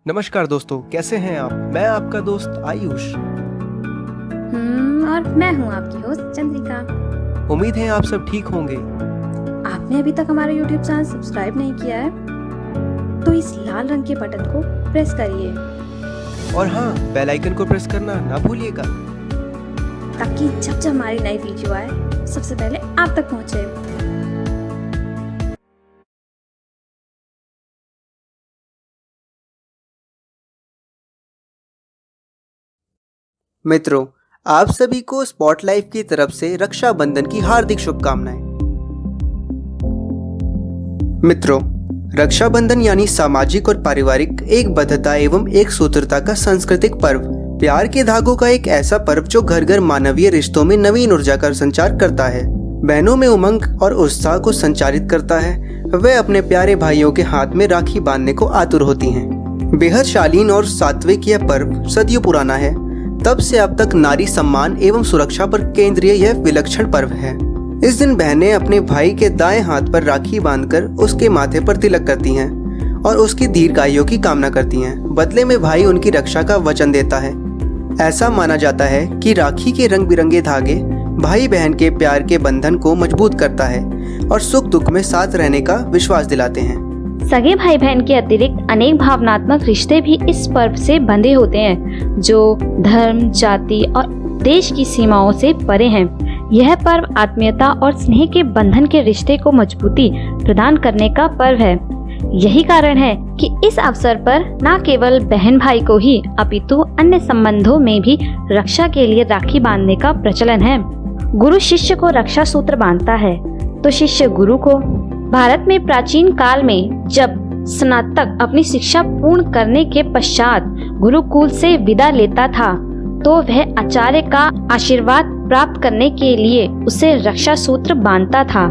नमस्कार दोस्तों, कैसे हैं आप? मैं आपका दोस्त आयुष। और मैं हूँ आपकी होस्ट चंद्रिका। उम्मीद है आप सब ठीक होंगे। आपने अभी तक हमारा YouTube चैनल सब्सक्राइब नहीं किया है तो इस लाल रंग के बटन को प्रेस करिए और हाँ, बेल आइकन को प्रेस करना ना भूलिएगा, ताकि जब जब हमारी नई वीडियो आए सबसे पहले आप तक पहुँचे। मित्रों, आप सभी को स्पॉटलाइफ की तरफ से रक्षाबंधन की हार्दिक शुभकामनाएं। मित्रों, रक्षाबंधन यानी सामाजिक और पारिवारिक एकबद्धता एवं एक सूत्रता का सांस्कृतिक पर्व, प्यार के धागों का एक ऐसा पर्व जो घर घर मानवीय रिश्तों में नवीन ऊर्जा का संचार करता है, बहनों में उमंग और उत्साह को संचारित करता है। वे अपने प्यारे भाइयों के हाथ में राखी बांधने को आतुर होती हैं। बेहद शालीन और सात्विक यह पर्व सदियों पुराना है। तब से अब तक नारी सम्मान एवं सुरक्षा पर केंद्रीय यह विलक्षण पर्व है। इस दिन बहनें अपने भाई के दाएं हाथ पर राखी बांधकर उसके माथे पर तिलक करती हैं और उसकी दीर्घायु की कामना करती हैं। बदले में भाई उनकी रक्षा का वचन देता है। ऐसा माना जाता है कि राखी के रंग बिरंगे धागे भाई बहन के प्यार के बंधन को मजबूत करता है और सुख दुख में साथ रहने का विश्वास दिलाते हैं। सगे भाई बहन के अतिरिक्त अनेक भावनात्मक रिश्ते भी इस पर्व से बंधे होते हैं, जो धर्म, जाति और देश की सीमाओं से परे हैं। यह पर्व आत्मीयता और स्नेह के बंधन के रिश्ते को मजबूती प्रदान करने का पर्व है। यही कारण है कि इस अवसर पर न केवल बहन भाई को ही अपितु अन्य संबंधों में भी रक्षा के लिए राखी बांधने का प्रचलन है। गुरु शिष्य को रक्षा सूत्र बांधता है तो शिष्य गुरु को। भारत में प्राचीन काल में जब स्नातक अपनी शिक्षा पूर्ण करने के पश्चात गुरुकुल से विदा लेता था तो वह आचार्य का आशीर्वाद प्राप्त करने के लिए उसे रक्षा सूत्र बांधता था,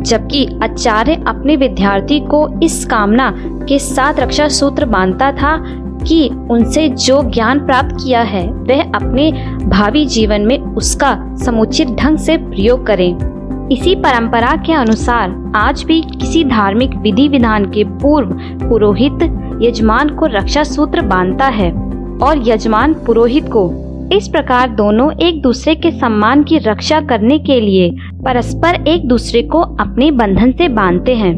जबकि आचार्य अपने विद्यार्थी को इस कामना के साथ रक्षा सूत्र बांधता था कि उनसे जो ज्ञान प्राप्त किया है वह अपने भावी जीवन में उसका समुचित ढंग से प्रयोग करें। इसी परंपरा के अनुसार आज भी किसी धार्मिक विधि विधान के पूर्व पुरोहित यजमान को रक्षा सूत्र बांधता है और यजमान पुरोहित को। इस प्रकार दोनों एक दूसरे के सम्मान की रक्षा करने के लिए परस्पर एक दूसरे को अपने बंधन से बांधते हैं।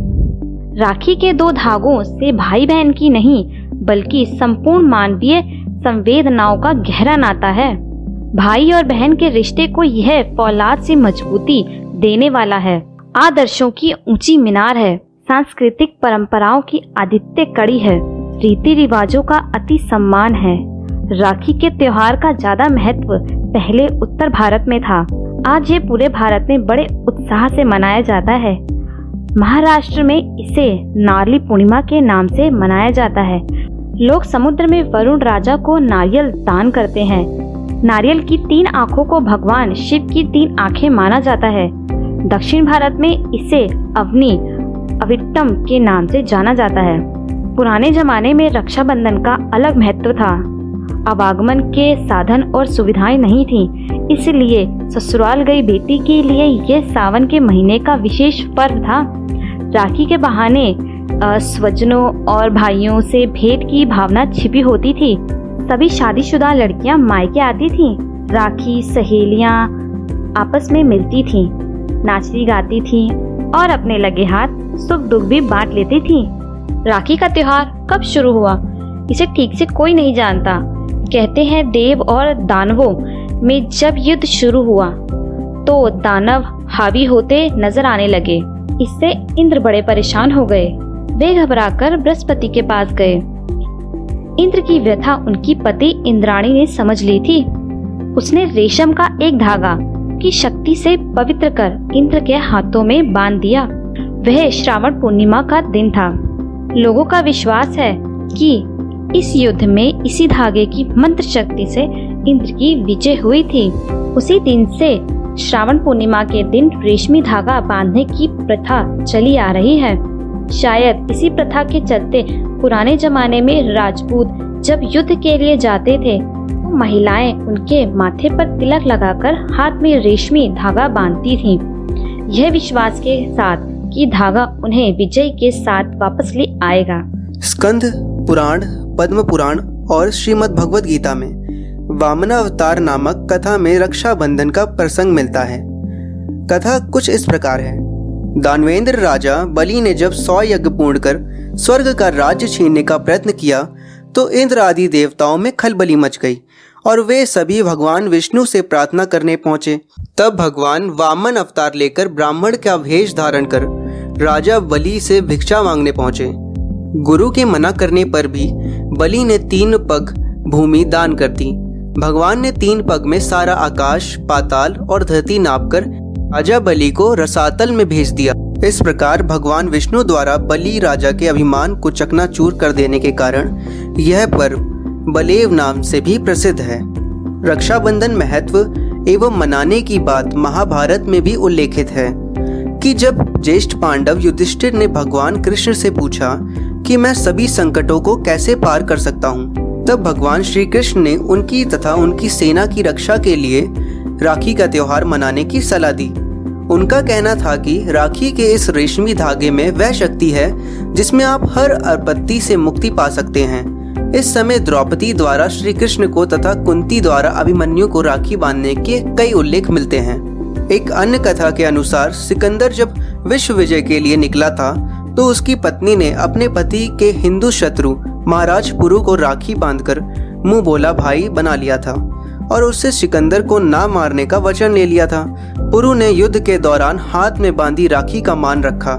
राखी के दो धागों से भाई बहन की नहीं बल्कि संपूर्ण मानवीय संवेदनाओं का गहरा नाता है। भाई और बहन के रिश्ते को यह फौलाद से मजबूती देने वाला है, आदर्शों की ऊंची मीनार है, सांस्कृतिक परंपराओं की आदित्य कड़ी है, रीति रिवाजों का अति सम्मान है। राखी के त्योहार का ज्यादा महत्व पहले उत्तर भारत में था। आज ये पूरे भारत में बड़े उत्साह से मनाया जाता है। महाराष्ट्र में इसे नारली पूर्णिमा के नाम से मनाया जाता है। लोग समुद्र में वरुण राजा को नारियल दान करते हैं। नारियल की 3 आँखों को भगवान शिव की 3 आँखें माना जाता है। दक्षिण भारत में इसे अवनी अविट्टम के नाम से जाना जाता है। पुराने जमाने में रक्षाबंधन का अलग महत्व था। आवागमन के साधन और सुविधाएं नहीं थी, इसलिए ससुराल गई बेटी के लिए यह सावन के महीने का विशेष पर्व था। राखी के बहाने स्वजनों और भाइयों से भेंट की भावना छिपी होती थी। सभी शादीशुदा लड़कियां मायके आती थीं। राखी सहेलियां आपस में मिलती थीं, नाचती गाती थीं और अपने लगे हाथ सुख दुख भी बांट लेती थीं। राखी का त्योहार कब शुरू हुआ इसे ठीक से कोई नहीं जानता। कहते हैं देव और दानवों में जब युद्ध शुरू हुआ तो दानव हावी होते नजर आने लगे। इससे इंद्र बड़े परेशान हो गए। वे घबराकर बृहस्पति के पास गए। इंद्र की व्यथा उनकी पति इंद्राणी ने समझ ली थी। उसने रेशम का एक धागा की शक्ति से पवित्र कर इंद्र के हाथों में बांध दिया। वह श्रावण पूर्णिमा का दिन था। लोगों का विश्वास है कि इस युद्ध में इसी धागे की मंत्र शक्ति से इंद्र की विजय हुई थी। उसी दिन से श्रावण पूर्णिमा के दिन रेशमी धागा बांधने की प्रथा चली आ रही है। शायद इसी प्रथा के चलते पुराने जमाने में राजपूत जब युद्ध के लिए जाते थे तो महिलाएं उनके माथे पर तिलक लगाकर हाथ में रेशमी धागा बांधती थीं। यह विश्वास के साथ कि धागा उन्हें विजय के साथ वापस ले आएगा। स्कंद पुराण पद्म पुराण और श्रीमद् भगवद गीता में वामनावतार नामक कथा में रक्षाबंधन का प्रसंग मिलता है। कथा कुछ इस प्रकार है। दानवेंद्र राजा बलि ने जब 100 यज्ञ पूर्ण कर स्वर्ग का राज्य छीनने का प्रयत्न किया तो इंद्र आदि देवताओं में खलबली मच गई और वे सभी भगवान विष्णु से प्रार्थना करने पहुंचे। तब भगवान वामन अवतार लेकर ब्राह्मण का वेश धारण कर राजा बलि से भिक्षा मांगने पहुंचे। गुरु के मना करने पर भी बलि ने 3 पग भूमि दान कर दी। भगवान ने 3 पग में सारा आकाश, पाताल और धरती नापकर राजा बलि को रसातल में भेज दिया। इस प्रकार भगवान विष्णु द्वारा बलि राजा के अभिमान को चकनाचूर कर देने के कारण यह पर्व बलेव नाम से भी प्रसिद्ध है। रक्षाबंधन महत्व एवं मनाने की बात महाभारत में भी उल्लेखित है कि जब ज्येष्ठ पांडव युधिष्ठिर ने भगवान कृष्ण से पूछा कि मैं सभी संकटों को कैसे पार कर सकता हूँ, तब भगवान श्री कृष्ण ने उनकी तथा उनकी सेना की रक्षा के लिए राखी का त्योहार मनाने की सलाह दी। उनका कहना था कि राखी के इस रेशमी धागे में वह शक्ति है जिसमें आप हर आपत्ति से मुक्ति पा सकते हैं। इस समय द्रौपदी द्वारा श्री कृष्ण को तथा कुंती द्वारा अभिमन्यु को राखी बांधने के कई उल्लेख मिलते हैं। एक अन्य कथा के अनुसार सिकंदर जब विश्व विजय के लिए निकला था तो उसकी पत्नी ने अपने पति के हिंदू शत्रु महाराज पुरु को राखी बांधकर मुंह बोला भाई बना लिया था और उससे सिकंदर को ना मारने का वचन ले लिया था। पुरु ने युद्ध के दौरान हाथ में बांधी राखी का मान रखा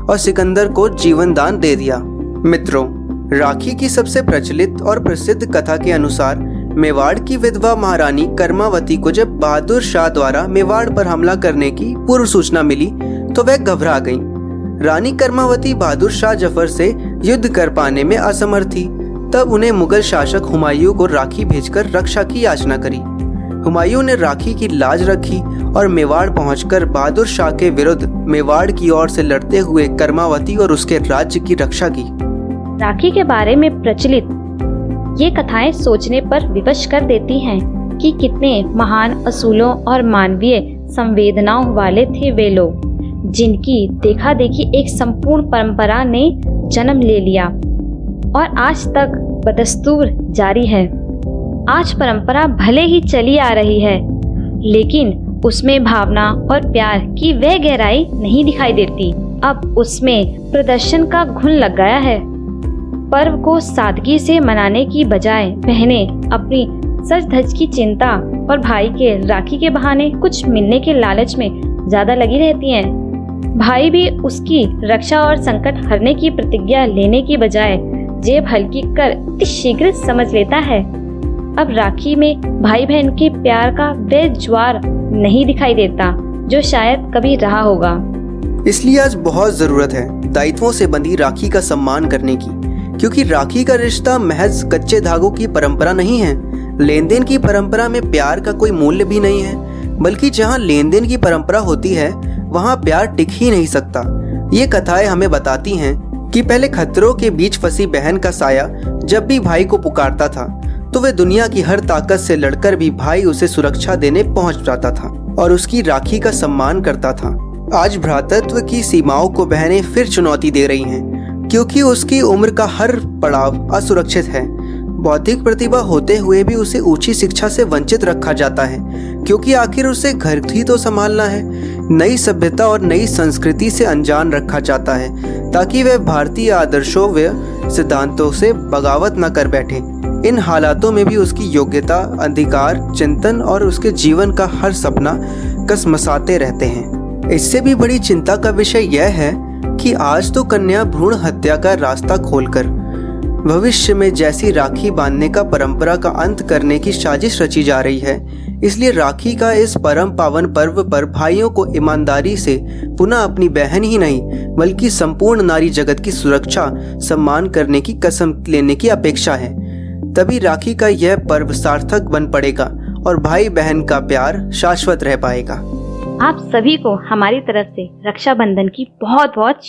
और सिकंदर को जीवन दान दे दिया। मित्रों, राखी की सबसे प्रचलित और प्रसिद्ध कथा के अनुसार मेवाड़ की विधवा महारानी कर्मावती को जब बहादुर शाह द्वारा मेवाड़ पर हमला करने की पूर्व सूचना मिली तो वह घबरा गई। रानी कर्मावती बहादुर शाह जफर से युद्ध कर पाने में असमर्थ थी। तब उन्हें मुगल शासक हुमायूं को राखी भेजकर रक्षा की याचना करी। हुमायूं ने राखी की लाज रखी और मेवाड़ पहुंचकर बहादुर शाह के विरुद्ध मेवाड़ की ओर से लड़ते हुए कर्मावती और उसके राज्य की रक्षा की। राखी के बारे में प्रचलित ये कथाएं सोचने पर विवश कर देती हैं कि कितने महान असूलों और मानवीय संवेदनाओं वाले थे वे लोग, जिनकी देखा देखी एक संपूर्ण परंपरा ने जन्म ले लिया और आज तक बदस्तूर जारी है। आज परंपरा भले ही चली आ रही है, लेकिन उसमें भावना और प्यार की वह गहराई नहीं दिखाई देती। अब उसमें प्रदर्शन का घुन लग गया है। पर्व को सादगी से मनाने की बजाय बहनें अपनी सज धज की चिंता और भाई के राखी के बहाने कुछ मिलने के लालच में ज्यादा लगी रहती हैं। भाई भी उसकी रक्षा और संकट हरने की प्रतिज्ञा लेने की बजाय जेब हल्की कर अति शीघ्र समझ लेता है। अब राखी में भाई बहन के प्यार का वह ज्वार नहीं दिखाई देता जो शायद कभी रहा होगा। इसलिए आज बहुत जरूरत है दायित्वों से बंधी राखी का सम्मान करने की, क्योंकि राखी का रिश्ता महज कच्चे धागों की परंपरा नहीं है। लेन देन की परंपरा में प्यार का कोई मूल्य भी नहीं है, बल्कि जहाँ लेन देन की परंपरा होती है वहाँ प्यार टिक ही नहीं सकता। ये कथाएं हमें बताती हैं कि पहले खतरों के बीच फंसी बहन का साया जब भी भाई को पुकारता था तो वह दुनिया की हर ताकत से लड़कर भी भाई उसे सुरक्षा देने पहुंच जाता था और उसकी राखी का सम्मान करता था। आज भ्रातृत्व की सीमाओं को बहनें फिर चुनौती दे रही हैं, क्योंकि उसकी उम्र का हर पड़ाव असुरक्षित है। बौद्धिक प्रतिभा होते हुए भी उसे ऊंची शिक्षा से वंचित रखा जाता है, क्योंकि आखिर उसे घर ही तो संभालना है। नई सभ्यता और नई संस्कृति से अनजान रखा जाता है ताकि वह भारतीय आदर्शों व सिद्धांतों से बगावत न कर बैठे। इन हालातों में भी उसकी योग्यता, अधिकार, चिंतन और उसके जीवन का हर सपना कसमसाते रहते हैं। इससे भी बड़ी चिंता का विषय यह है कि आज तो कन्या भ्रूण हत्या का रास्ता खोलकर भविष्य में जैसी राखी बांधने का परंपरा का अंत करने की साजिश रची जा रही है। इसलिए राखी का इस परम पावन पर्व पर भाइयों को ईमानदारी से पुनः अपनी बहन ही नहीं बल्कि संपूर्ण नारी जगत की सुरक्षा सम्मान करने की कसम लेने की अपेक्षा है। तभी राखी का यह पर्व सार्थक बन पड़ेगा और भाई बहन का प्यार शाश्वत रह पाएगा। आप सभी को हमारी तरफ से रक्षाबंधन की बहुत बहुत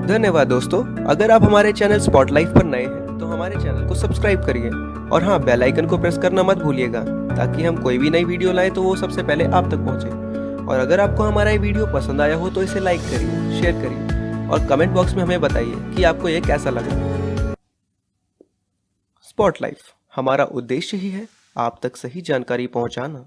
धन्यवाद दोस्तों। अगर आप हमारे चैनल स्पॉटलाइट पर नए हैं तो हमारे चैनल को सब्सक्राइब करिए और हाँ, बेल आइकन को प्रेस करना मत भूलिएगा ताकि हम कोई भी नई वीडियो लाए तो वो सबसे पहले आप तक पहुंचे। और अगर आपको हमारा ये वीडियो पसंद आया हो तो इसे लाइक करिए, शेयर करिए और कमेंट बॉक्स में हमें बताइए कि आपको ये कैसा लगा। स्पॉट लाइफ, हमारा उद्देश्य ही है आप तक सही जानकारी पहुंचाना।